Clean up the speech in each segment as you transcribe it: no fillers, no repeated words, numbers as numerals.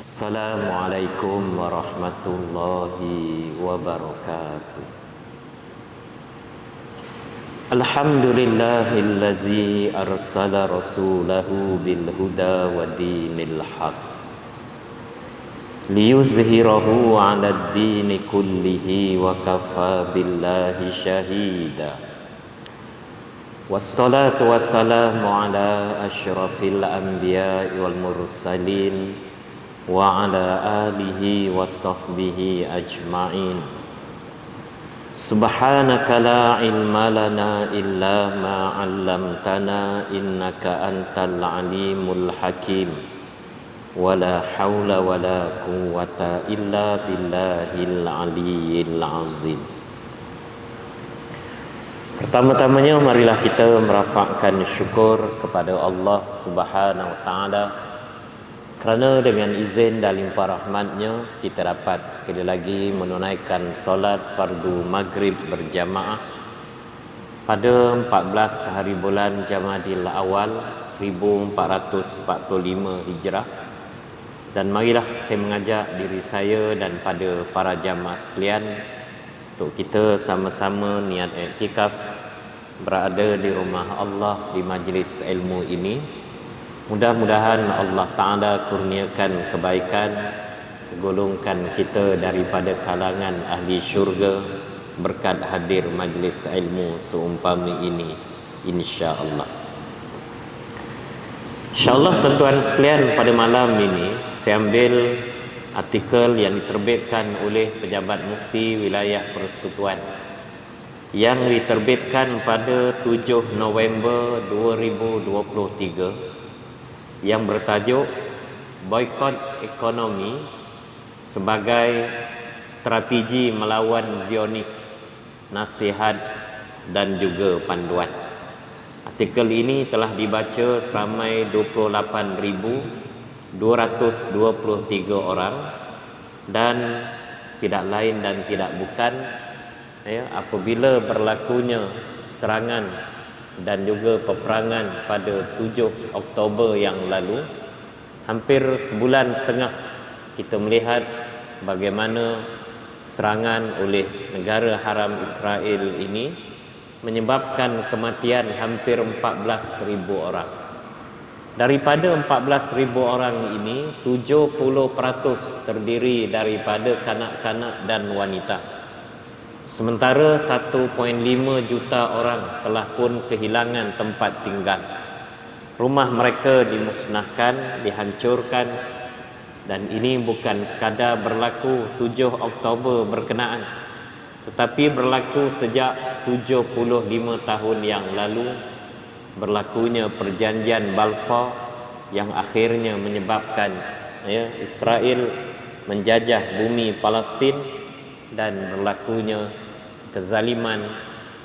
Assalamualaikum warahmatullahi wabarakatuh. Alhamdulillahillazi arsala rasulahu bil huda wa dinil haq liyuzhirahu 'alad dini kullihi wa kafa billahi syahida. Wassalatu wassalamu ala asyrafil anbiya'i wal mursalin wa ala alihi wa sahbihi ajma'in. Subhanaka la ilma lana illa ma 'allamtana innaka antal alimul hakim. Wala haula wala quwwata illa billahil aliyyil azim. Pertama-tamanya marilah kita merafakkan syukur kepada Allah Subhanahu wa taala kerana dengan izin dan limpah rahmatnya kita dapat sekali lagi menunaikan solat fardu maghrib berjamaah pada 14 hari bulan Jamadil Awal 1445 Hijrah. Dan marilah saya mengajak diri saya dan pada para jamaah sekalian untuk kita sama-sama niat iktikaf berada di rumah Allah di majlis ilmu ini. Mudah-mudahan Allah Ta'ala kurniakan kebaikan, golongkan kita daripada kalangan ahli syurga berkat hadir majlis ilmu seumpama ini, insya-Allah. InsyaAllah tuan-tuan sekalian, pada malam ini saya ambil artikel yang diterbitkan oleh Pejabat Mufti Wilayah Persekutuan yang diterbitkan pada 7 November 2023 yang bertajuk Boikot Ekonomi sebagai Strategi Melawan Zionis, Nasihat dan juga Panduan. Artikel ini telah dibaca seramai 28,223 orang dan tidak lain dan tidak bukan apabila berlakunya serangan dan juga peperangan pada 7 Oktober yang lalu, hampir sebulan setengah kita melihat bagaimana serangan oleh negara haram Israel ini menyebabkan kematian hampir 14,000 orang. Daripada 14,000 orang ini, 70% terdiri daripada kanak-kanak dan wanita. Sementara 1.5 juta orang telah pun kehilangan tempat tinggal. Rumah mereka dimusnahkan, dihancurkan, dan ini bukan sekadar berlaku 7 Oktober berkenaan, tetapi berlaku sejak 75 tahun yang lalu, berlakunya perjanjian Balfour yang akhirnya menyebabkan Israel menjajah bumi Palestin dan berlakunya kezaliman,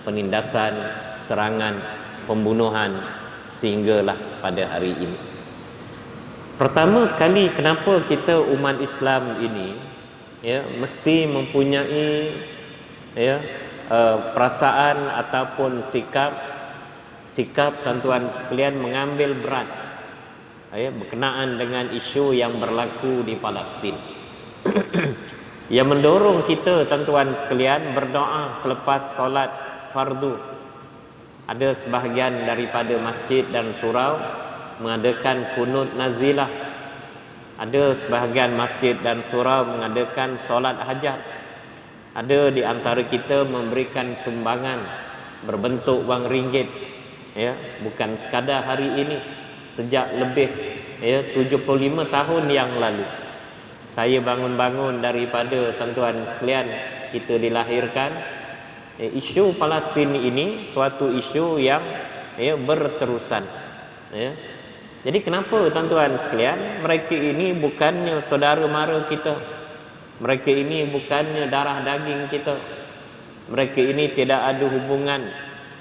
penindasan, serangan, pembunuhan sehinggalah pada hari ini. Pertama sekali, kenapa kita umat Islam ini mesti mempunyai perasaan ataupun sikap tuan-tuan sekalian mengambil berat berkenaan dengan isu yang berlaku di Palestin. Yang mendorong kita tuan-tuan sekalian berdoa selepas solat fardu. Ada sebahagian daripada masjid dan surau mengadakan kunut nazilah. Ada sebahagian masjid dan surau mengadakan solat hajat. Ada di antara kita memberikan sumbangan berbentuk wang ringgit, bukan sekadar hari ini, sejak lebih 75 tahun yang lalu. Saya bangun-bangun daripada tuan-tuan sekalian kita dilahirkan. Isu Palestin ini suatu isu yang berterusan. Jadi kenapa tuan-tuan sekalian, mereka ini bukannya saudara mara kita, mereka ini bukannya darah daging kita, mereka ini tidak ada hubungan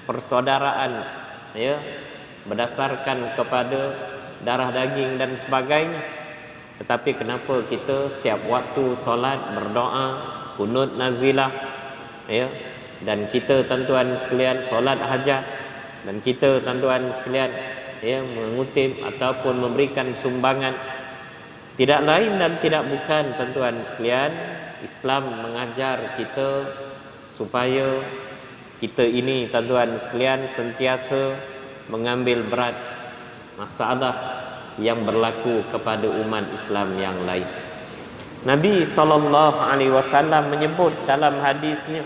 persaudaraan berdasarkan kepada darah daging dan sebagainya. Tetapi kenapa kita setiap waktu solat berdoa, kunut nazilah, dan kita tuan-tuan sekalian solat hajat, dan kita tuan-tuan sekalian mengutip ataupun memberikan sumbangan Tidak lain dan tidak bukan, tuan-tuan sekalian, Islam mengajar kita supaya kita ini, tuan-tuan sekalian, sentiasa mengambil berat masalah yang berlaku kepada umat Islam yang lain. Nabi SAW menyebut dalam hadisnya,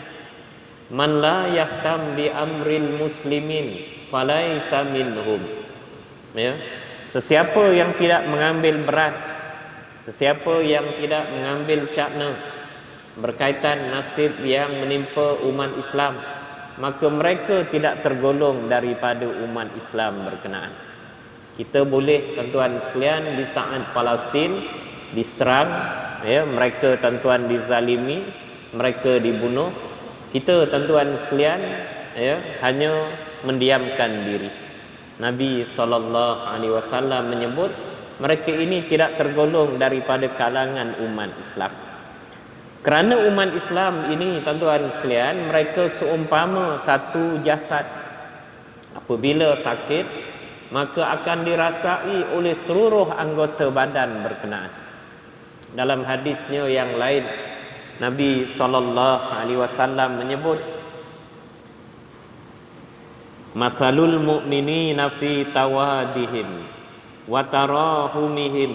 "Man la yahtam bi amril muslimin falaisa minhum." Ya, sesiapa yang tidak mengambil berat, sesiapa yang tidak mengambil cakna berkaitan nasib yang menimpa umat Islam, maka mereka tidak tergolong daripada umat Islam berkenaan. Kita boleh, tuan-tuan sekalian, di saat Palestin diserang, ya, mereka, tuan-tuan, dizalimi, mereka dibunuh, kita, tuan-tuan sekalian, ya, hanya mendiamkan diri. Nabi SAW menyebut mereka ini tidak tergolong daripada kalangan umat Islam. Kerana umat Islam ini, tuan-tuan sekalian, mereka seumpama satu jasad. Apabila sakit, maka akan dirasai oleh seluruh anggota badan berkenaan. Dalam hadisnya yang lain, Nabi SAW menyebut, "Masalul mu'minina fi tawadihim wa tarahumihim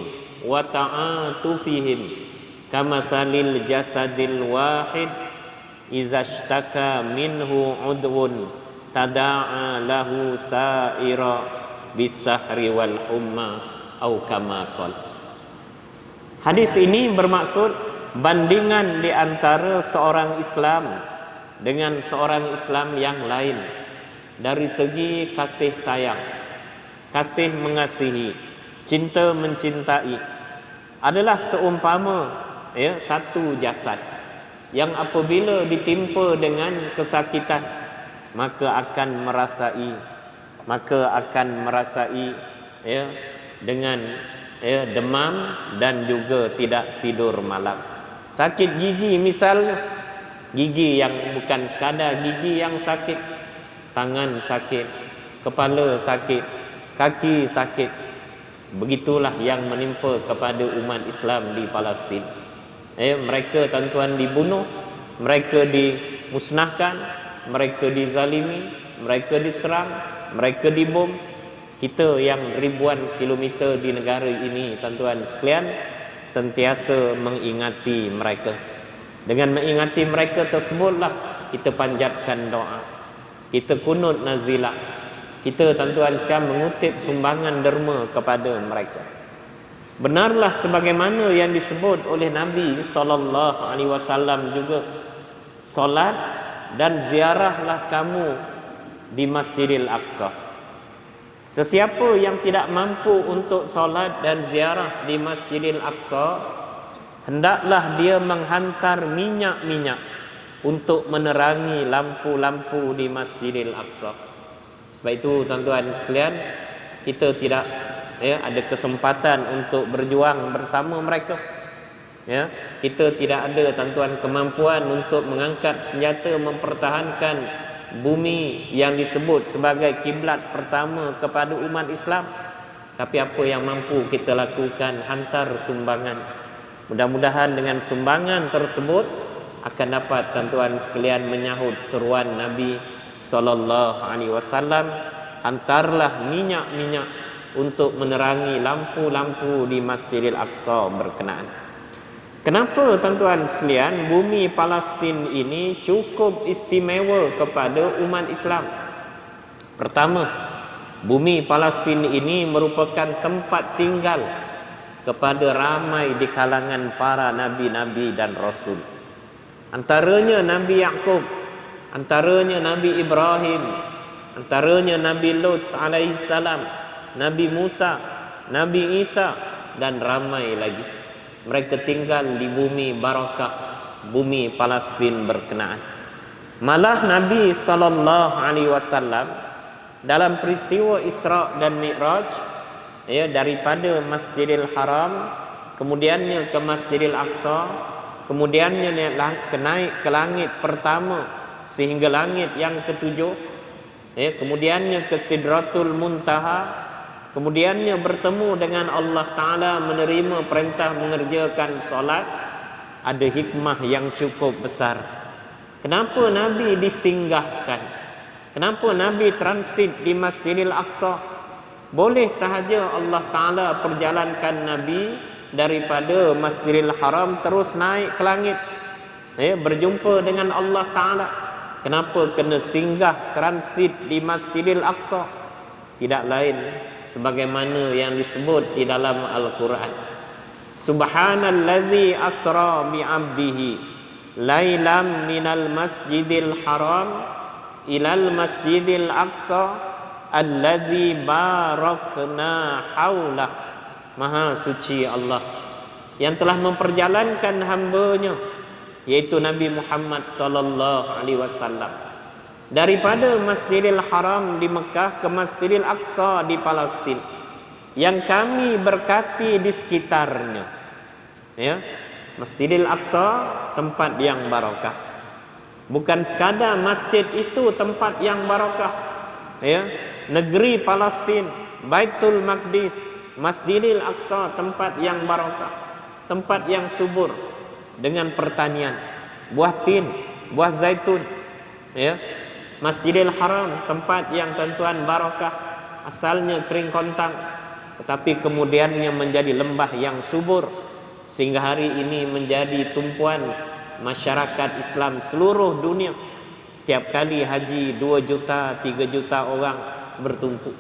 wa ta'atufihim kamasalil jasadil wahid izashtaka minhu udwun tada'a lahu sa'ira bisahri wal humma au kama qala." Hadis ini bermaksud bandingan di antara seorang Islam dengan seorang Islam yang lain dari segi kasih sayang, kasih mengasihi, cinta mencintai, adalah seumpama, ya, satu jasad yang apabila ditimpa dengan kesakitan maka akan merasai, ya, dengan, ya, demam dan juga tidak tidur malam. Sakit gigi misalnya, gigi yang bukan sekadar gigi yang sakit, tangan sakit, kepala sakit, kaki sakit. Begitulah yang menimpa kepada umat Islam di Palestin. Mereka, tuan-tuan, dibunuh, mereka dimusnahkan, mereka dizalimi, mereka diserang, mereka dibom. Kita yang ribuan kilometer di negara ini, tuan-tuan sekalian, sentiasa mengingati mereka. Dengan mengingati mereka tersebutlah kita panjatkan doa, kita kunut nazilah, kita, tuan-tuan sekalian, mengutip sumbangan derma kepada mereka. Benarlah sebagaimana yang disebut oleh Nabi SAW juga, solat dan ziarahlah kamu di Masjidil Aqsa. Sesiapa yang tidak mampu untuk solat dan ziarah di Masjidil Aqsa, hendaklah dia menghantar minyak-minyak untuk menerangi lampu-lampu di Masjidil Aqsa. Sebab itu, tuan-tuan sekalian, kita tidak, ya, ada kesempatan untuk berjuang bersama mereka. Ya, kita tidak ada, tuan-tuan, kemampuan untuk mengangkat senjata mempertahankan bumi yang disebut sebagai kiblat pertama kepada umat Islam. Tapi apa yang mampu kita lakukan, hantar sumbangan. Mudah-mudahan dengan sumbangan tersebut akan dapat, tuan-tuan sekalian, menyahut seruan Nabi SAW, hantarlah minyak-minyak untuk menerangi lampu-lampu di Masjidil Aqsa berkenaan. Kenapa, tuan-tuan sekalian, bumi Palestin ini cukup istimewa kepada umat Islam? Pertama, bumi Palestin ini merupakan tempat tinggal kepada ramai di kalangan para nabi-nabi dan rasul. Antaranya Nabi Yaqub, antaranya Nabi Ibrahim, antaranya Nabi Lut alaihissalam, Nabi Musa, Nabi Isa, dan ramai lagi. Mereka tinggal di bumi barakah, bumi Palestin berkenaan. Malah Nabi SAW dalam peristiwa Isra dan Mi'raj, ya, daripada Masjidil Haram, kemudiannya ke Masjidil Aqsa, kemudiannya naik ke langit pertama sehingga langit yang ketujuh, ya, kemudiannya ke Sidratul Muntaha, kemudiannya bertemu dengan Allah Ta'ala, menerima perintah mengerjakan solat, ada hikmah yang cukup besar. Kenapa Nabi disinggahkan? Kenapa Nabi transit di Masjidil Aqsa? Boleh sahaja Allah Ta'ala perjalankan Nabi daripada Masjidil Haram terus naik ke langit, berjumpa dengan Allah Ta'ala. Kenapa kena singgah transit di Masjidil Aqsa? Tidak lain sebagaimana yang disebut di dalam Al-Quran. Subhanallazi asra bi'abdihi lailam minal masjidil haram ilal masjidil aqsa allazi barakna haulah. Maha suci Allah yang telah memperjalankan hamba-Nya, yaitu Nabi Muhammad sallallahu alaihi wasallam, daripada Masjidil Haram di Mekah ke Masjidil Aqsa di Palestin, yang kami berkati di sekitarnya. Ya, Masjidil Aqsa tempat yang barakah. Bukan sekadar masjid itu tempat yang barakah, ya, negeri Palestin, Baitul Maqdis, Masjidil Aqsa tempat yang barakah, tempat yang subur dengan pertanian, buah tin, buah zaitun, ya. Masjidil Haram tempat yang tentuan barakah, asalnya kering kontang, tetapi kemudiannya menjadi lembah yang subur, sehingga hari ini menjadi tumpuan masyarakat Islam seluruh dunia. Setiap kali haji 2 juta, 3 juta orang bertumpuk,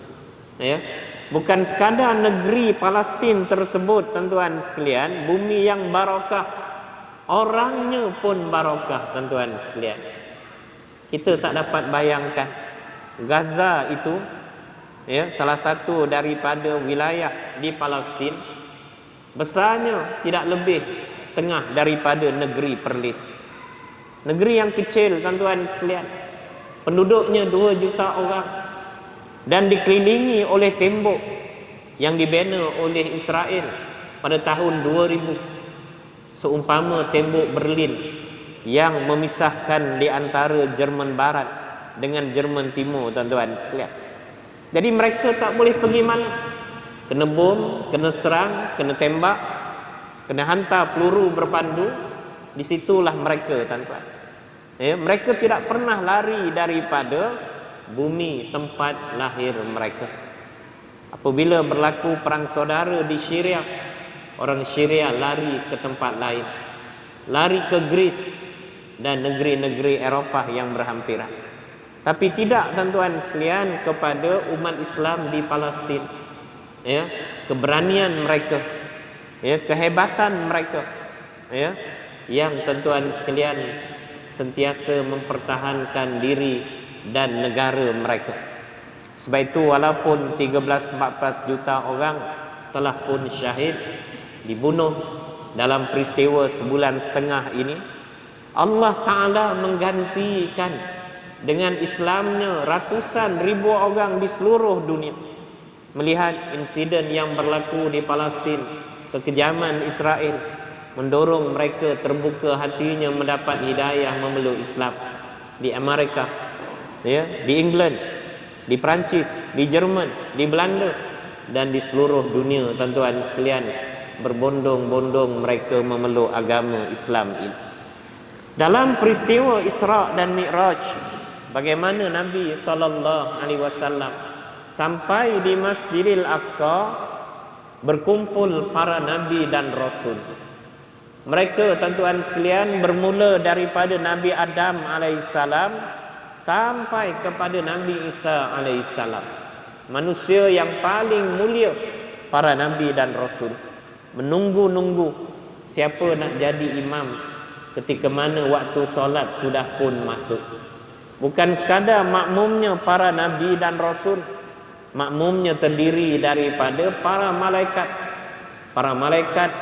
ya. Bukan sekadar negeri Palestin tersebut, tuan-tuan sekalian, bumi yang barakah, orangnya pun barakah, tuan-tuan sekalian. Kita tak dapat bayangkan Gaza itu, ya, salah satu daripada wilayah di Palestin, besarnya tidak lebih setengah daripada negeri Perlis. Negeri yang kecil, tuan-tuan sekalian, penduduknya 2 juta orang, dan dikelilingi oleh tembok yang dibina oleh Israel pada tahun 2000, seumpama tembok Berlin yang memisahkan di antara Jerman Barat dengan Jerman Timur, tuan-tuan sekalian. Jadi mereka tak boleh pergi mana. Kena bom, kena serang, kena tembak, kena hantar peluru berpandu. Disitulah mereka, tuan-tuan. Ya, mereka tidak pernah lari daripada bumi tempat lahir mereka. Apabila berlaku perang saudara di Syria, orang Syria lari ke tempat lain, lari ke Greece dan negeri-negeri Eropah yang berhampiran. Tapi tidak, tuan-tuan sekalian, kepada umat Islam di Palestin. Ya, keberanian mereka, ya, kehebatan mereka, ya, yang tuan-tuan sekalian sentiasa mempertahankan diri dan negara mereka. Sebab itu walaupun 13-14 juta orang telah pun syahid, dibunuh dalam peristiwa sebulan setengah ini, Allah Ta'ala menggantikan dengan Islamnya ratusan ribu orang di seluruh dunia. Melihat insiden yang berlaku di Palestin, kekejaman Israel mendorong mereka terbuka hatinya mendapat hidayah memeluk Islam. Di Amerika, ya, di England, di Perancis, di Jerman, di Belanda, dan di seluruh dunia, tuan-tuan sekalian, berbondong-bondong mereka memeluk agama Islam ini. Dalam peristiwa Isra dan Mi'raj, bagaimana Nabi SAW sampai di Masjidil Aqsa, berkumpul para nabi dan rasul. Mereka, tuan-tuan sekalian, bermula daripada Nabi Adam alaihissalam sampai kepada Nabi Isa alaihissalam, manusia yang paling mulia, para nabi dan rasul, menunggu-nunggu siapa nak jadi imam ketika mana waktu solat sudah pun masuk. Bukan sekadar makmumnya para nabi dan rasul, makmumnya terdiri daripada para malaikat. Para malaikat,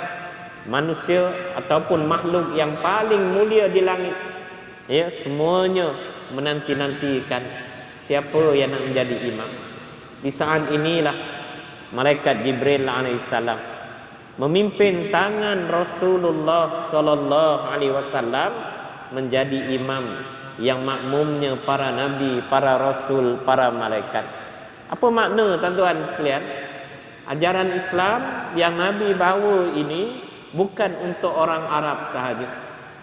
manusia ataupun makhluk yang paling mulia di langit, ya, semuanya menanti-nantikan siapa yang nak menjadi imam. Di saat inilah malaikat Jibril alaihissalam memimpin tangan Rasulullah sallallahu alaihi wasallam menjadi imam yang makmumnya para nabi, para rasul, para malaikat. Apa makna, tuan-tuan sekalian? Ajaran Islam yang Nabi bawa ini bukan untuk orang Arab sahaja.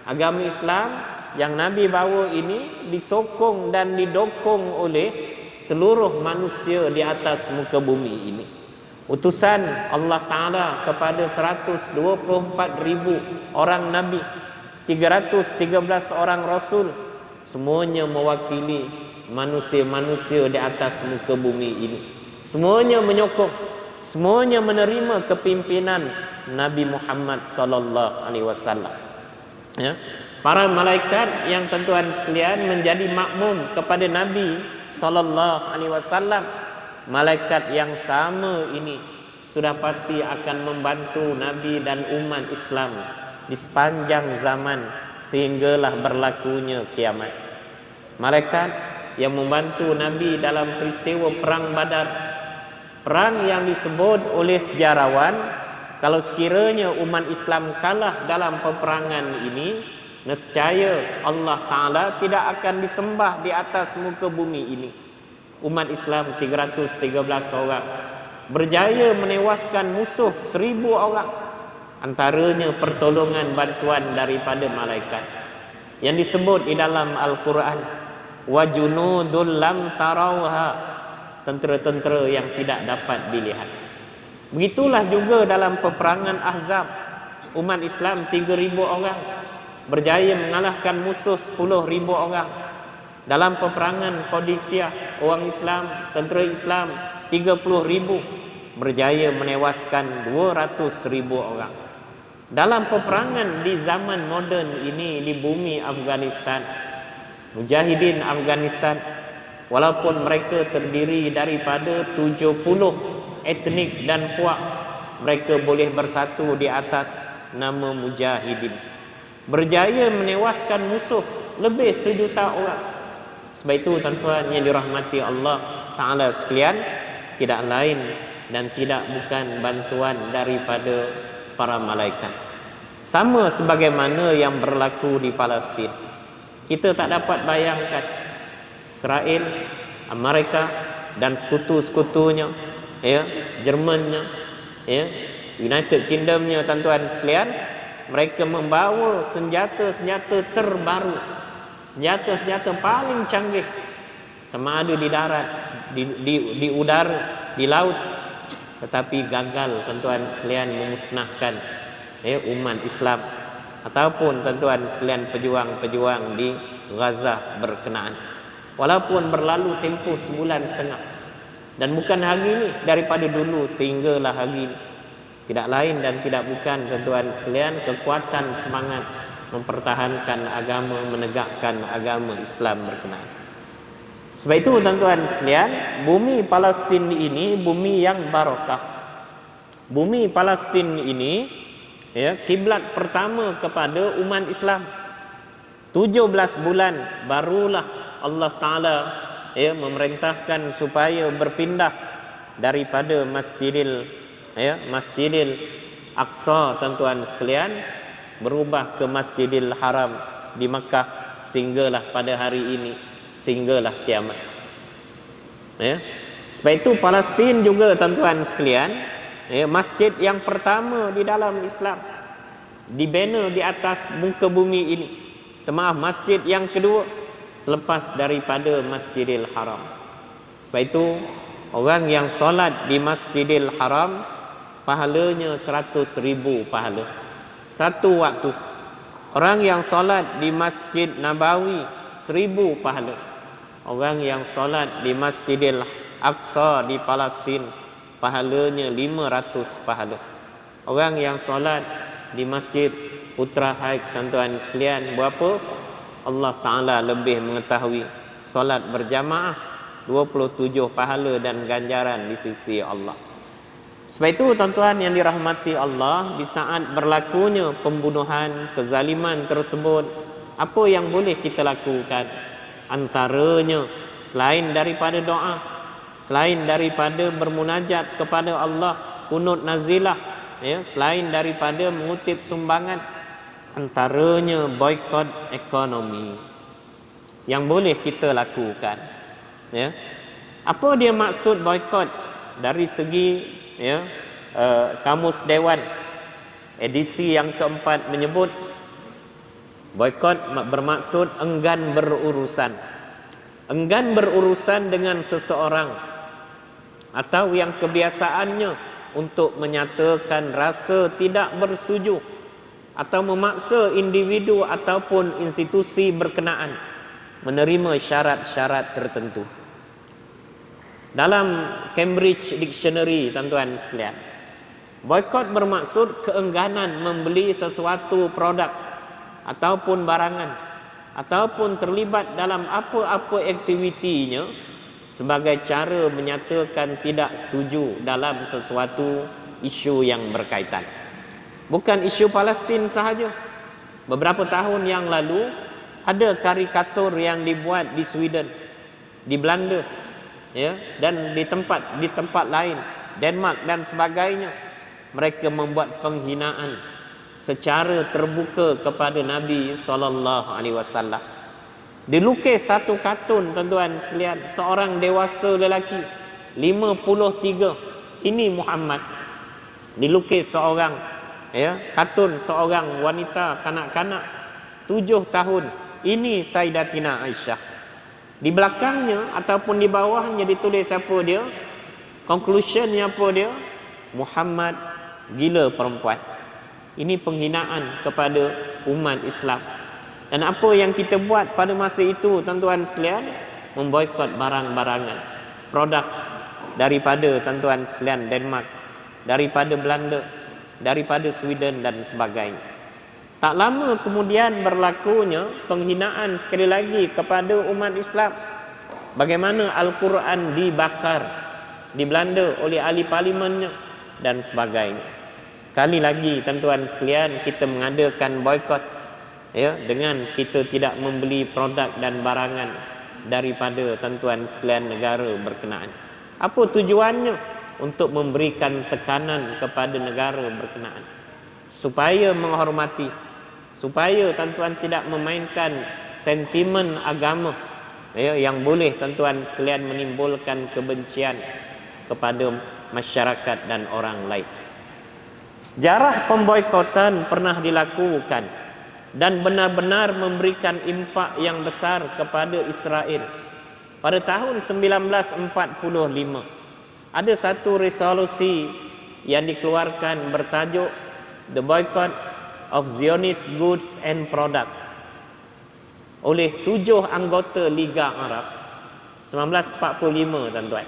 Agama Islam yang Nabi bawa ini disokong dan didukung oleh seluruh manusia di atas muka bumi ini. Utusan Allah Ta'ala kepada 124,000 orang Nabi, 313 orang Rasul, semuanya mewakili manusia-manusia di atas muka bumi ini. Semuanya menyokong, semuanya menerima kepimpinan Nabi Muhammad sallallahu alaihi wasallam. Ya. Para malaikat yang tuan-tuan sekalian menjadi makmum kepada Nabi sallallahu alaihi wasallam, malaikat yang sama ini sudah pasti akan membantu Nabi dan umat Islam di sepanjang zaman sehinggalah berlakunya kiamat. Malaikat yang membantu Nabi dalam peristiwa perang Badar, perang yang disebut oleh sejarawan, kalau sekiranya umat Islam kalah dalam peperangan ini, nescaya Allah Ta'ala tidak akan disembah di atas muka bumi ini. Umat Islam 313 orang berjaya menewaskan musuh 1000 orang, antaranya pertolongan bantuan daripada malaikat yang disebut di dalam Al-Quran, wa junudul lam tarawha, tentera-tentera yang tidak dapat dilihat. Begitulah juga dalam peperangan Ahzab, umat Islam 3,000 orang berjaya mengalahkan musuh 10,000 orang. Dalam peperangan Qadisiyah, orang Islam, tentera Islam 30,000 berjaya menewaskan 200,000 orang. Dalam peperangan di zaman moden ini di bumi Afghanistan, mujahidin Afghanistan, walaupun mereka terdiri daripada 70 etnik dan puak, mereka boleh bersatu di atas nama mujahidin, berjaya menewaskan musuh lebih 1,000,000 orang. Sebab itu tuan-tuan yang dirahmati Allah Ta'ala sekalian, tidak lain dan tidak bukan bantuan daripada para malaikat. Sama sebagaimana yang berlaku di Palestin. Kita tak dapat bayangkan Israel, Amerika dan sekutu-sekutunya, ya, Jermannya, ya, United Kingdomnya, tuan-tuan sekalian, mereka membawa senjata-senjata terbaru, senjata-senjata paling canggih, sama ada di darat, di udara, di laut, tetapi gagal tuan-tuan sekalian memusnahkan umat Islam ataupun tuan-tuan sekalian pejuang-pejuang di Gaza berkenaan. Walaupun berlalu tempoh 1,5 bulan, dan bukan hari ini, daripada dulu sehinggalah hari ini, tidak lain dan tidak bukan tuan-tuan sekalian kekuatan semangat mempertahankan agama, menegakkan agama Islam berkenaan. Sebab itu tuan-tuan sekalian, bumi Palestin ini bumi yang barakah. Bumi Palestin ini, ya, kiblat pertama kepada umat Islam. 17 bulan barulah Allah Ta'ala, ya, memerintahkan supaya berpindah daripada Masjidil Aqsa, tuan-tuan sekalian, berubah ke Masjidil Haram di Makkah, sehinggalah pada hari ini, sehinggalah kiamat. Ya. Sebab itu Palestin juga tuan-tuan sekalian, ya, masjid yang pertama di dalam Islam, dibina di atas muka bumi ini. Maaf, masjid yang kedua selepas daripada Masjidil Haram. Sebab itu orang yang solat di Masjidil Haram pahalanya 100,000 pahala satu waktu. Orang yang solat di Masjid Nabawi 1,000 pahala. Orang yang solat di Masjidil Aqsa di Palestin pahalanya 500 pahala. Orang yang solat di Masjid Putra Haik, tuan-tuan sekalian, berapa? Allah Ta'ala lebih mengetahui. Solat berjamaah 27 pahala dan ganjaran di sisi Allah. Sebab itu tuan-tuan yang dirahmati Allah, di saat berlakunya pembunuhan, kezaliman tersebut, apa yang boleh kita lakukan? Antaranya selain daripada doa, selain daripada bermunajat kepada Allah, kunut nazilah, ya, selain daripada mengutip sumbangan, antaranya boikot ekonomi yang boleh kita lakukan. Ya. Apa dia maksud boikot? Dari segi ya, Kamus Dewan edisi yang keempat menyebut boikot bermaksud enggan berurusan. Enggan berurusan dengan seseorang atau yang kebiasaannya untuk menyatakan rasa tidak bersetuju atau memaksa individu ataupun institusi berkenaan menerima syarat-syarat tertentu. Dalam Cambridge Dictionary, tuan-tuan sekalian, boikot bermaksud keengganan membeli sesuatu produk ataupun barangan ataupun terlibat dalam apa-apa aktivitinya sebagai cara menyatakan tidak setuju dalam sesuatu isu yang berkaitan. Bukan isu Palestin sahaja. Beberapa tahun yang lalu ada karikatur yang dibuat di Sweden, di Belanda, ya, dan di tempat lain, Denmark dan sebagainya. Mereka membuat penghinaan secara terbuka kepada Nabi SAW. Dilukis satu kartun, tuan-tuan sekalian, seorang dewasa lelaki 53, ini Muhammad. Dilukis seorang, ya, kartun seorang wanita kanak-kanak 7 tahun, ini Sayyidatina Aisyah. Di belakangnya ataupun di bawahnya ditulis apa dia? Conclusionnya apa dia? Muhammad gila perempuan. Ini penghinaan kepada umat Islam. Dan apa yang kita buat pada masa itu, tuan-tuan sekalian? Memboikot barang-barangan, produk daripada, tuan-tuan sekalian, Denmark, daripada Belanda, daripada Sweden dan sebagainya. Tak lama kemudian berlakunya penghinaan sekali lagi kepada umat Islam. Bagaimana Al-Quran dibakar di Belanda oleh ahli parlimennya dan sebagainya. Sekali lagi, tuan-tuan sekalian, kita mengadakan boikot, ya, dengan kita tidak membeli produk dan barangan daripada, tuan-tuan sekalian, negara berkenaan. Apa tujuannya? Untuk memberikan tekanan kepada negara berkenaan supaya menghormati, supaya tuan-tuan tidak memainkan sentimen agama, ya, yang boleh, tuan-tuan sekalian, menimbulkan kebencian kepada masyarakat dan orang lain. Sejarah pemboikotan pernah dilakukan dan benar-benar memberikan impak yang besar kepada Israel. Pada tahun 1945 ada satu resolusi yang dikeluarkan bertajuk The Boycott of Zionist Goods and Products oleh 7 anggota Liga Arab 1945, tuan-tuan.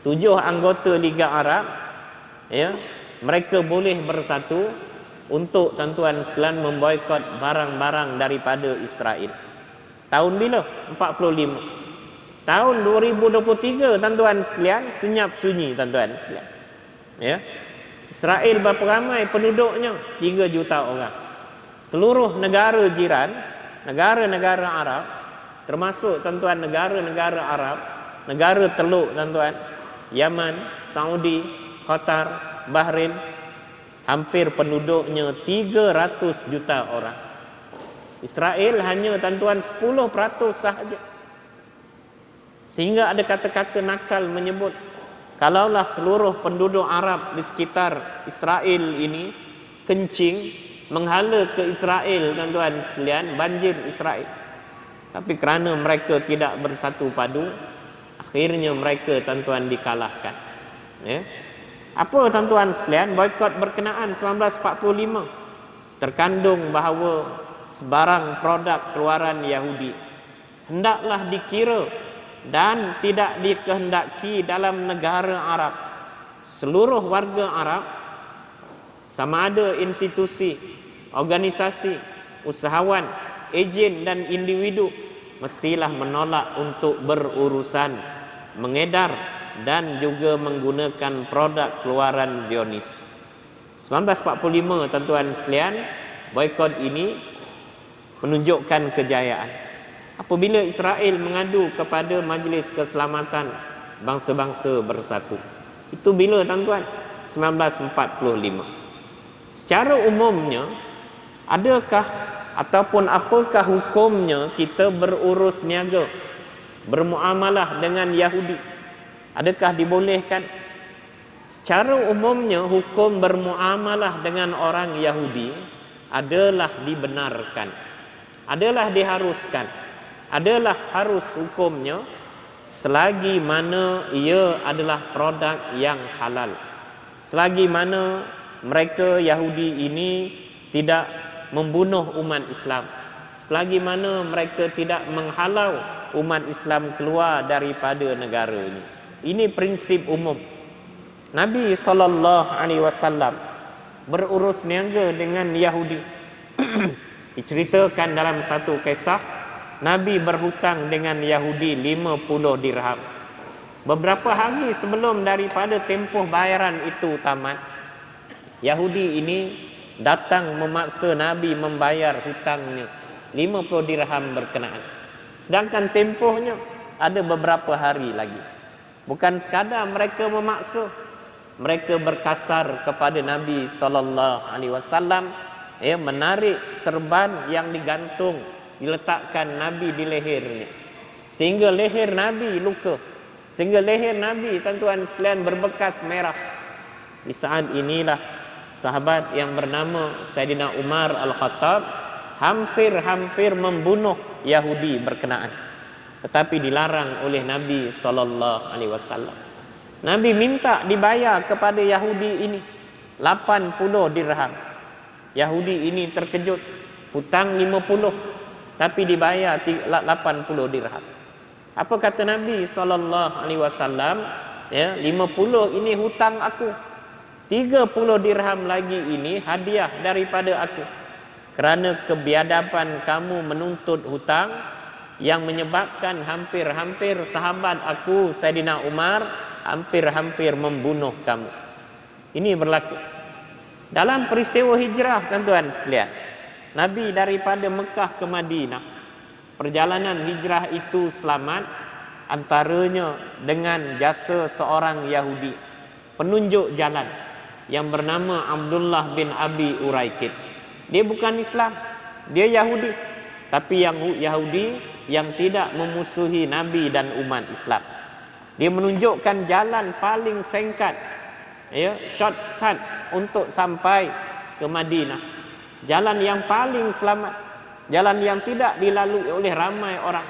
7 anggota Liga Arab, ya, mereka boleh bersatu untuk, tuan-tuan sekalian, memboikot barang-barang daripada Israel. Tahun bila? 45. Tahun 2023, tuan-tuan sekalian, senyap sunyi, tuan-tuan sekalian. Ya. Israel berapa ramai penduduknya? 3 juta orang. Seluruh negara jiran, negara-negara Arab, termasuk, tuan-tuan, negara-negara Arab, negara Teluk, tuan-tuan, Yaman, Saudi, Qatar, Bahrain, hampir penduduknya 300 juta orang. Israel hanya, tuan-tuan, 10% sahaja. Sehingga ada kata-kata nakal menyebut, kalaulah seluruh penduduk Arab di sekitar Israel ini kencing menghala ke Israel, tuan-tuan sekalian, banjir Israel. Tapi kerana mereka tidak bersatu padu, akhirnya mereka, tuan-tuan, dikalahkan. Ya. Apa, tuan-tuan sekalian? Boikot berkenaan 1945 terkandung bahawa sebarang produk keluaran Yahudi hendaklah dikira dan tidak dikehendaki dalam negara Arab. Seluruh warga Arab, sama ada institusi, organisasi, usahawan, ejen dan individu, mestilah menolak untuk berurusan, mengedar dan juga menggunakan produk keluaran Zionis. 1945, tuan-tuan sekalian, boikot ini menunjukkan kejayaan. Apabila Israel mengadu kepada Majlis Keselamatan Bangsa-Bangsa Bersatu. Itu bila, tuan-tuan? 1945. Secara umumnya, adakah ataupun apakah hukumnya kita berurus niaga, bermuamalah dengan Yahudi? Adakah dibolehkan? Secara umumnya hukum bermuamalah dengan orang Yahudi adalah dibenarkan, adalah diharuskan, adalah harus hukumnya selagi mana ia adalah produk yang halal, selagi mana mereka Yahudi ini tidak membunuh umat Islam, selagi mana mereka tidak menghalau umat Islam keluar daripada negara ini. Ini prinsip umum. Nabi SAW berurus niaga dengan Yahudi. Diceritakan dalam satu kisah, Nabi berhutang dengan Yahudi 50 dirham. Beberapa hari sebelum daripada tempoh bayaran itu tamat, Yahudi ini datang memaksa Nabi membayar hutangnya 50 dirham berkenaan. Sedangkan tempohnya ada beberapa hari lagi. Bukan sekadar mereka memaksa, mereka berkasar kepada Nabi SAW, menarik serban yang digantung, diletakkan Nabi di lehernya, sehingga leher Nabi luka, sehingga leher Nabi, tuan-tuan sekalian, berbekas merah. Di saat inilah sahabat yang bernama Sayyidina Umar Al-Khattab hampir membunuh Yahudi berkenaan, tetapi dilarang oleh Nabi SAW. Nabi minta dibayar kepada Yahudi ini 80 dirham. Yahudi ini terkejut, hutang 50 tapi dibayar 80 dirham. Apa kata Nabi SAW? 50 ini hutang aku, 30 dirham lagi ini hadiah daripada aku, kerana kebiadaban kamu menuntut hutang yang menyebabkan hampir sahabat aku Sayyidina Umar hampir membunuh kamu. Ini berlaku dalam peristiwa hijrah, tuan-tuan sekalian. Nabi daripada Mekah ke Madinah, perjalanan hijrah itu selamat, antaranya dengan jasa seorang Yahudi, penunjuk jalan yang bernama Abdullah bin Abi Uraikid. Dia bukan Islam, dia Yahudi, tapi yang Yahudi yang tidak memusuhi Nabi dan umat Islam. Dia menunjukkan jalan paling singkat, shortcut untuk sampai ke Madinah. Jalan yang paling selamat, jalan yang tidak dilalui oleh ramai orang.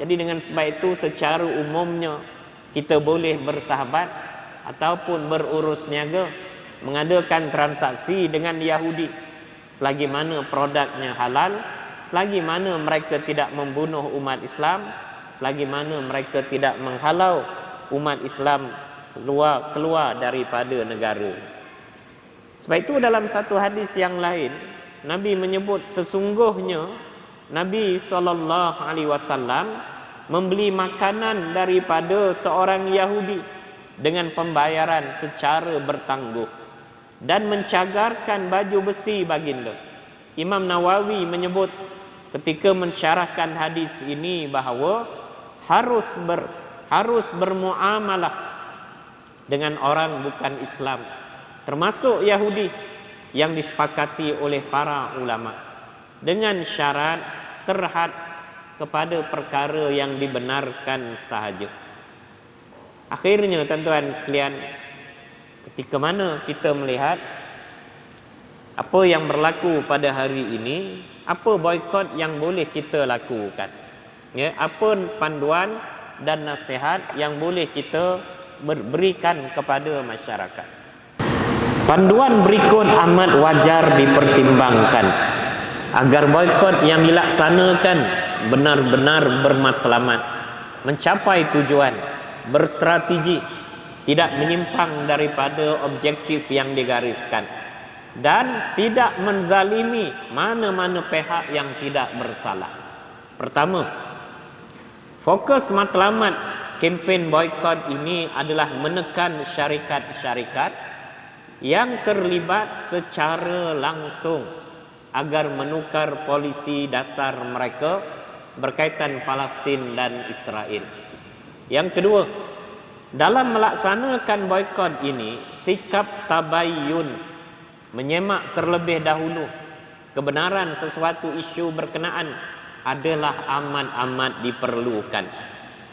Jadi dengan sebab itu secara umumnya kita boleh bersahabat ataupun berurus niaga, mengadakan transaksi dengan Yahudi selagi mana produknya halal, selagi mana mereka tidak membunuh umat Islam, selagi mana mereka tidak menghalau umat Islam keluar daripada negara. Sebab itu dalam satu hadis yang lain, Nabi menyebut sesungguhnya Nabi SAW membeli makanan daripada seorang Yahudi dengan pembayaran secara bertangguh dan mencagarkan baju besi baginda. Imam Nawawi menyebut ketika mensyarahkan hadis ini bahawa harus bermuamalah dengan orang bukan Islam, termasuk Yahudi, yang disepakati oleh para ulama dengan syarat terhad kepada perkara yang dibenarkan sahaja. Akhirnya tuan-tuan sekalian, ketika mana kita melihat apa yang berlaku pada hari ini, apa boikot yang boleh kita lakukan, apa panduan dan nasihat yang boleh kita berikan kepada masyarakat. Panduan berikut amat wajar dipertimbangkan agar boikot yang dilaksanakan benar-benar bermatlamat, mencapai tujuan, berstrategi, tidak menyimpang daripada objektif yang digariskan, dan tidak menzalimi mana-mana pihak yang tidak bersalah. Pertama, fokus matlamat kempen boikot ini adalah menekan syarikat-syarikat yang terlibat secara langsung agar menukar polisi dasar mereka berkaitan Palestin dan Israel. Yang kedua, dalam melaksanakan boikot ini, sikap tabayyun, menyemak terlebih dahulu kebenaran sesuatu isu berkenaan adalah amat diperlukan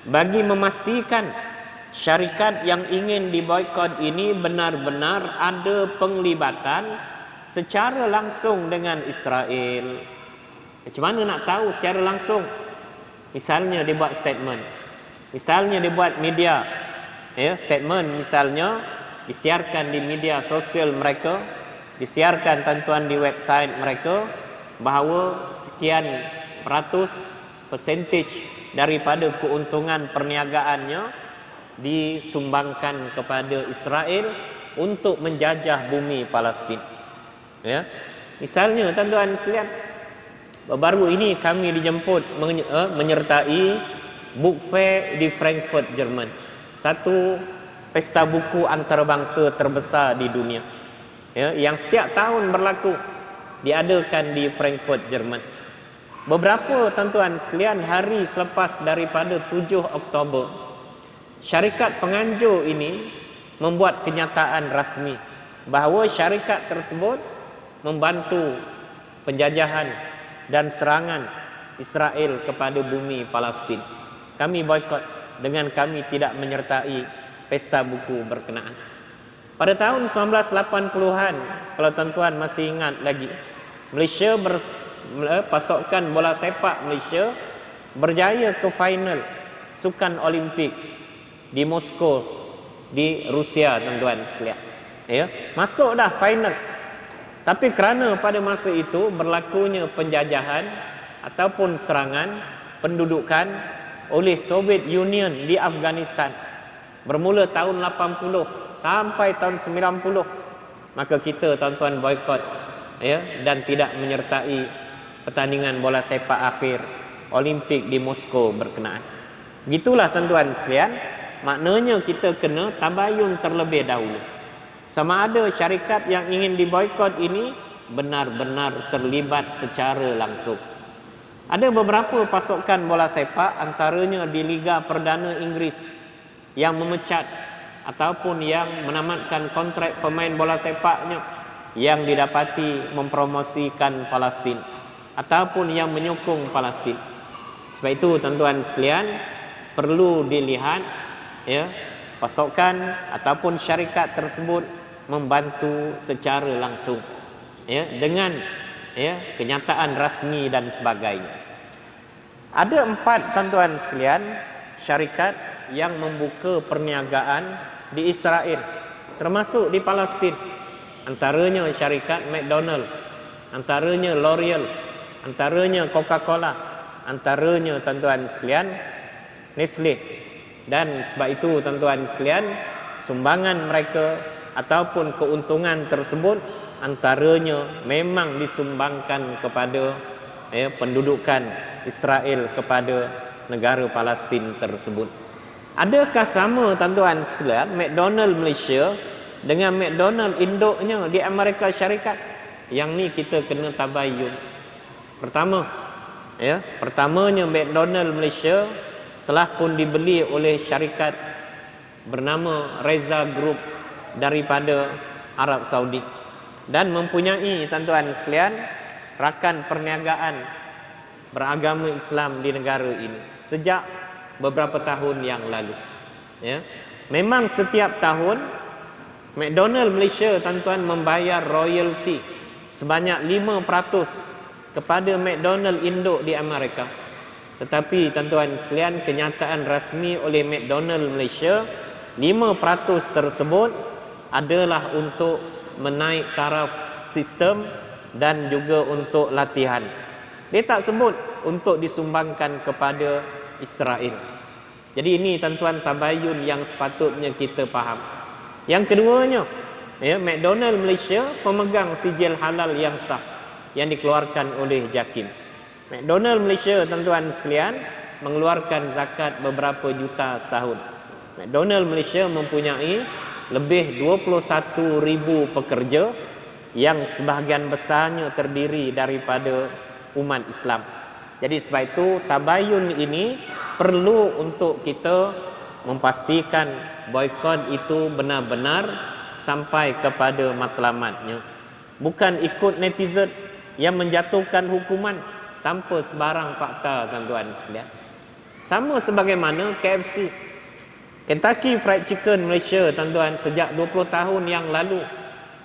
bagi memastikan syarikat yang ingin diboikot ini benar-benar ada penglibatan secara langsung dengan Israel. Macam mana nak tahu secara langsung? Misalnya dia buat statement, misalnya dia buat media, statement misalnya disiarkan di media sosial mereka, disiarkan tuan-tuan di website mereka, bahawa sekian peratus percentage daripada keuntungan perniagaannya disumbangkan kepada Israel untuk menjajah bumi Palestin. Misalnya tuan-tuan sekalian, baru ini kami dijemput menyertai book fair di Frankfurt, Jerman. Satu pesta buku antarabangsa terbesar di dunia, yang setiap tahun berlaku, diadakan di Frankfurt, Jerman. Beberapa tuan-tuan sekalian, hari selepas daripada 7 Oktober, syarikat penganjur ini membuat kenyataan rasmi bahawa syarikat tersebut membantu penjajahan dan serangan Israel kepada bumi Palestin. Kami boikot dengan kami tidak menyertai pesta buku berkenaan. Pada tahun 1980-an, kalau tuan-tuan masih ingat lagi, Malaysia pasukan bola sepak Malaysia berjaya ke final Sukan Olimpik di Moskow di Rusia, tuan-tuan sekalian. Masuk dah final. Tapi kerana pada masa itu berlakunya penjajahan ataupun serangan pendudukan oleh Soviet Union di Afghanistan bermula tahun 80 sampai tahun 90, maka kita tuan-tuan boikot dan tidak menyertai pertandingan bola sepak akhir Olimpik di Moskow berkenaan. Begitulah tuan-tuan sekalian, maknanya kita kena tabayun terlebih dahulu sama ada syarikat yang ingin diboikot ini benar-benar terlibat secara langsung. Ada beberapa pasukan bola sepak, antaranya di Liga Perdana Inggris, yang memecat ataupun yang menamatkan kontrak pemain bola sepaknya yang didapati mempromosikan Palestin ataupun yang menyokong Palestin. Sebab itu tuan-tuan sekalian, perlu dilihat pasukan ataupun syarikat tersebut membantu secara langsung dengan kenyataan rasmi dan sebagainya. Ada 4 tuan-tuan sekalian syarikat yang membuka perniagaan di Israel, termasuk di Palestin. Antaranya syarikat McDonald's, antaranya L'Oreal, antaranya Coca-Cola, antaranya tuan-tuan sekalian Nestle. Dan sebab itu tuan-tuan sekalian, sumbangan mereka ataupun keuntungan tersebut antaranya memang disumbangkan kepada pendudukan Israel kepada negara Palestin tersebut. Adakah sama tuan-tuan sekalian McDonald Malaysia dengan McDonald induknya di Amerika Syarikat? Yang ni kita kena tabayun. Pertamanya McDonald Malaysia telah pun dibeli oleh syarikat bernama Reza Group daripada Arab Saudi dan mempunyai tuan-tuan sekalian rakan perniagaan beragama Islam di negara ini sejak beberapa tahun yang lalu. Memang setiap tahun McDonald Malaysia tuan-tuan membayar royalty sebanyak 5% kepada McDonald induk di Amerika. Tetapi tuan-tuan sekalian, kenyataan rasmi oleh McDonald Malaysia, 5% tersebut adalah untuk menaik taraf sistem dan juga untuk latihan. Dia tak sebut untuk disumbangkan kepada Israel. Jadi ini tuan-tuan tabayun yang sepatutnya kita faham. Yang keduanya, McDonald Malaysia pemegang sijil halal yang sah yang dikeluarkan oleh JAKIM. McDonald Malaysia tuan-tuan sekalian mengeluarkan zakat beberapa juta setahun. McDonald Malaysia mempunyai lebih 21,000 pekerja yang sebahagian besarnya terdiri daripada umat Islam. Jadi sebab itu tabayun ini perlu untuk kita memastikan boikot itu benar-benar sampai kepada matlamatnya. Bukan ikut netizen yang menjatuhkan hukuman tanpa sebarang fakta tuan-tuan sekalian. Sama sebagaimana KFC. Kentucky Fried Chicken Malaysia, tuan-tuan, sejak 20 tahun yang lalu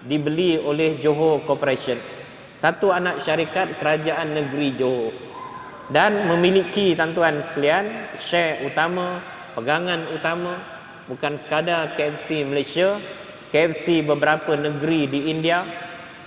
dibeli oleh Johor Corporation, satu anak syarikat kerajaan negeri Johor, dan memiliki, tuan-tuan sekalian, share utama, pegangan utama, bukan sekadar KFC Malaysia, KFC beberapa negeri di India,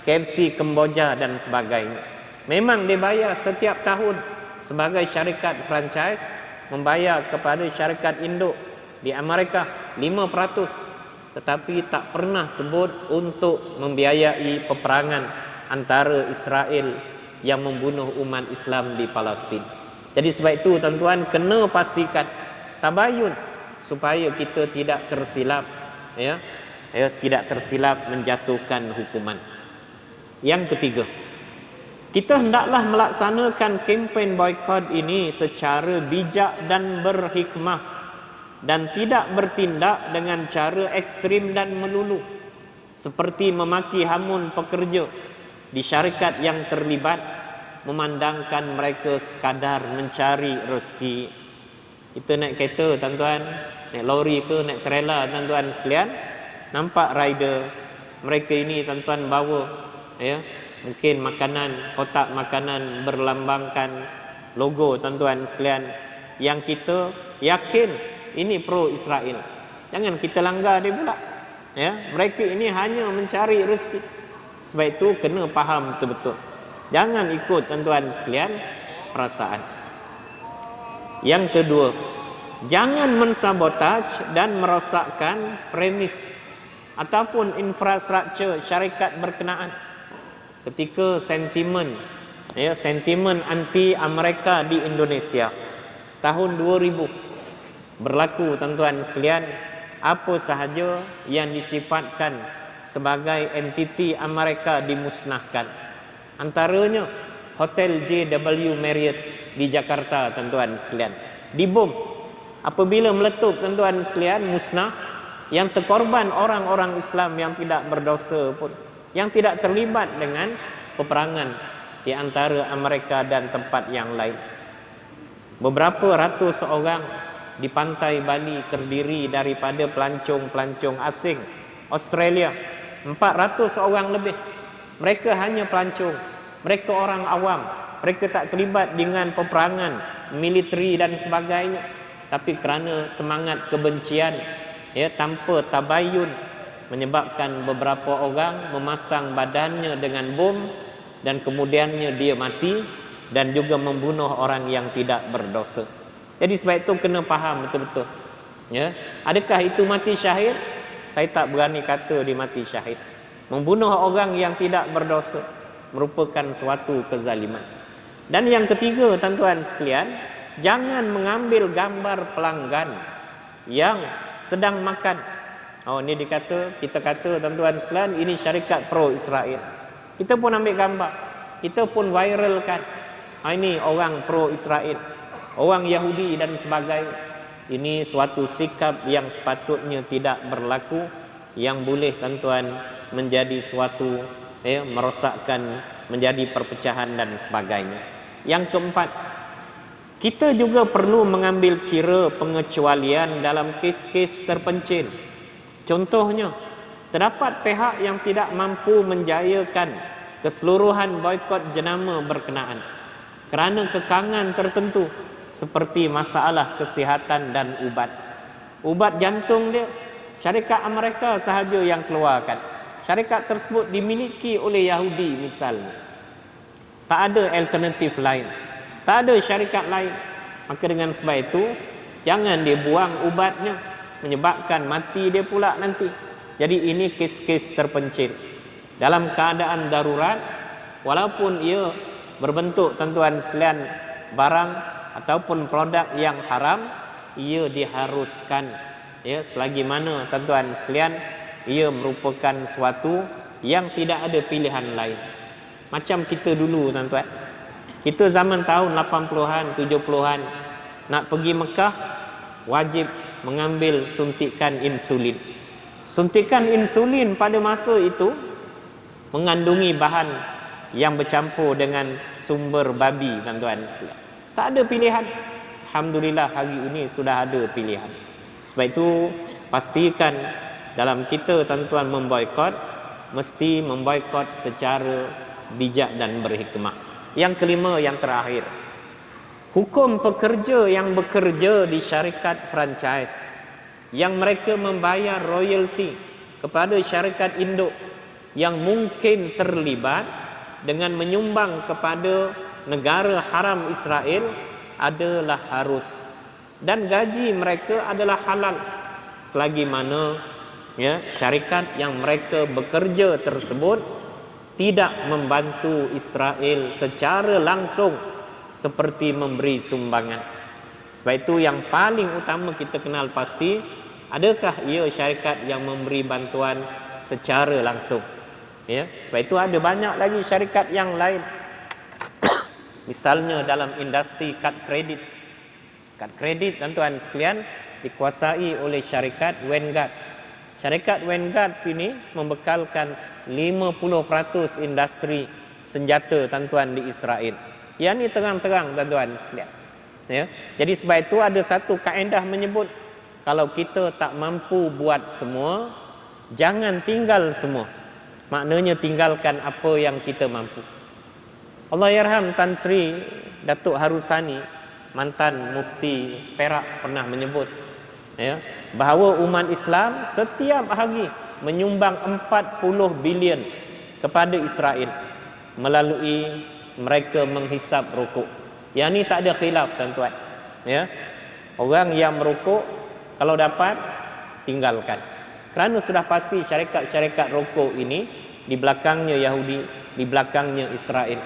KFC Kemboja dan sebagainya. Memang dia bayar setiap tahun sebagai syarikat franchise, membayar kepada syarikat induk di Amerika 5%, tetapi tak pernah sebut untuk membiayai peperangan antara Israel yang membunuh umat Islam di Palestin. Jadi sebab itu, tuan-tuan, kena pastikan tabayun supaya kita tidak tersilap, tidak tersilap menjatuhkan hukuman. Yang ketiga, kita hendaklah melaksanakan kempen boikot ini secara bijak dan berhikmah, dan tidak bertindak dengan cara ekstrim dan melulu, seperti memaki hamun pekerja di syarikat yang terlibat, memandangkan mereka sekadar mencari rezeki. Kita naik kereta, tuan-tuan, naik lori ke, naik trailer, tuan-tuan sekalian, nampak rider, mereka ini, tuan-tuan, bawa mungkin makanan, kotak makanan berlambangkan logo, tuan-tuan sekalian, yang kita yakin ini pro Israel. Jangan kita langgar dia pula. Mereka ini hanya mencari rezeki. Sebab itu kena faham betul-betul. Jangan ikut, tuan-tuan sekalian, perasaan. Yang kedua, jangan mensabotaj dan merosakkan premis ataupun infrastruktur syarikat berkenaan. Ketika sentimen anti Amerika di Indonesia tahun 2000 berlaku, tuan-tuan sekalian, apa sahaja yang disifatkan sebagai entiti Amerika dimusnahkan. Antaranya Hotel JW Marriott di Jakarta, tuan-tuan sekalian, dibom. Apabila meletup, tuan-tuan sekalian, musnah, yang terkorban orang-orang Islam yang tidak berdosa pun, yang tidak terlibat dengan peperangan di antara Amerika dan tempat yang lain. Beberapa ratus orang di pantai Bali terdiri daripada pelancong-pelancong asing Australia, 400 orang lebih. Mereka hanya pelancong, mereka orang awam, mereka tak terlibat dengan peperangan militeri dan sebagainya, tapi kerana semangat kebencian tanpa tabayun, menyebabkan beberapa orang memasang badannya dengan bom dan kemudiannya dia mati dan juga membunuh orang yang tidak berdosa. Jadi sebab itu kena faham betul-betul. Adakah itu mati syahid? Saya tak berani kata dia mati syahid. Membunuh orang yang tidak berdosa merupakan suatu kezaliman. Dan yang ketiga, tuan-tuan sekalian, jangan mengambil gambar pelanggan yang sedang makan. Ini kita kata, tuan-tuan sekalian, ini syarikat pro Israel. Kita pun ambil gambar, kita pun viralkan. Ini orang pro Israel, orang Yahudi dan sebagainya. Ini suatu sikap yang sepatutnya tidak berlaku, yang boleh, tuan-tuan, menjadi suatu merosakkan, menjadi perpecahan dan sebagainya. Yang keempat, kita juga perlu mengambil kira pengecualian dalam kes-kes terpencil. Contohnya, terdapat pihak yang tidak mampu menjayakan keseluruhan boikot jenama berkenaan kerana kekangan tertentu, seperti masalah kesihatan dan ubat. Ubat jantung dia, syarikat Amerika sahaja yang keluarkan. Syarikat tersebut dimiliki oleh Yahudi misalnya. Tak ada alternatif lain, tak ada syarikat lain. Maka dengan sebab itu, jangan dia buang ubatnya, menyebabkan mati dia pula nanti. Jadi ini kes-kes terpencil. Dalam keadaan darurat, walaupun ia berbentuk, tuan-tuan sekalian, barang ataupun produk yang haram, ia diharuskan. Selagi mana, tuan-tuan sekalian, ia merupakan suatu yang tidak ada pilihan lain. Macam kita dulu, tuan-tuan, kita zaman tahun 80-an, 70-an, nak pergi Mekah, wajib mengambil suntikan insulin. Suntikan insulin pada masa itu mengandungi bahan yang bercampur dengan sumber babi, tuan-tuan sekalian. Tak ada pilihan. Alhamdulillah hari ini sudah ada pilihan. Sebab itu pastikan dalam kita tuan-tuan memboikot, mesti memboikot secara bijak dan berhikmah. Yang kelima, yang terakhir, hukum pekerja yang bekerja di syarikat franchise yang mereka membayar royalty kepada syarikat induk yang mungkin terlibat dengan menyumbang kepada negara haram Israel adalah harus, dan gaji mereka adalah halal selagi mana syarikat yang mereka bekerja tersebut tidak membantu Israel secara langsung seperti memberi sumbangan. Sebab itu yang paling utama kita kenal pasti, adakah ia syarikat yang memberi bantuan secara langsung. Sebab itu ada banyak lagi syarikat yang lain. Misalnya dalam industri kad kredit. Kad kredit tuan-tuan sekalian dikuasai oleh syarikat Vanguard. Syarikat Vanguard ini membekalkan 50% industri senjata tuan-tuan di Israel. Yang ini terang-terang tuan-tuan sekalian. Jadi sebab itu ada satu kaedah menyebut, kalau kita tak mampu buat semua, jangan tinggal semua. Maknanya tinggalkan apa yang kita mampu. Allah yarham Tan Sri Datuk Harusani, mantan mufti Perak, pernah menyebut bahawa umat Islam setiap hari menyumbang 40 bilion kepada Israel melalui mereka menghisap rokok. Yang ni tak ada khilaf tuan-tuan. Orang yang merokok kalau dapat tinggalkan. Kerana sudah pasti syarikat-syarikat rokok ini di belakangnya Yahudi, di belakangnya Israel.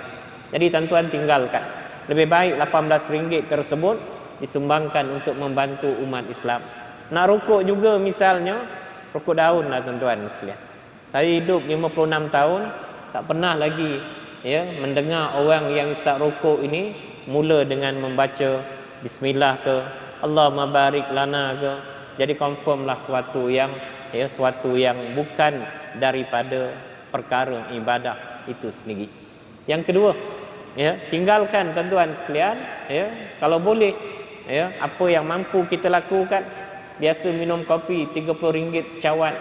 Jadi tuan-tuan tinggalkan. Lebih baik 18 ringgit tersebut disumbangkan untuk membantu umat Islam. Nak rokok juga misalnya, rokok daun lah tuan-tuan sekalian. Saya hidup 56 tahun, tak pernah lagi mendengar orang yang isap rokok ini mula dengan membaca Bismillah ke, Allahumma barik lana ke. Jadi confirmlah suatu yang bukan daripada perkara ibadah itu sendiri. Yang kedua, tinggalkan tuan-tuan sekalian, kalau boleh, apa yang mampu kita lakukan. Biasa minum kopi 30 ringgit secawan,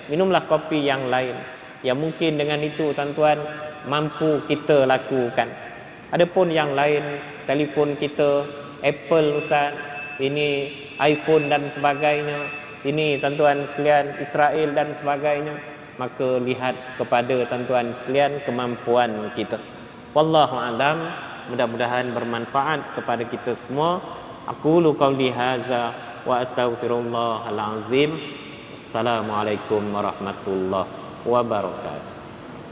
minumlah kopi yang lain yang mungkin dengan itu tuan-tuan mampu kita lakukan. Adapun yang lain, telefon kita Apple ustaz, ini iPhone dan sebagainya, ini tuan-tuan sekalian Israel dan sebagainya, maka lihat kepada tuan-tuan sekalian kemampuan kita. Wallahu alam, mudah-mudahan bermanfaat kepada kita semua. Aqulu qauli hadza wa astaghfirullahal azim. Assalamualaikum warahmatullahi wabarakatuh.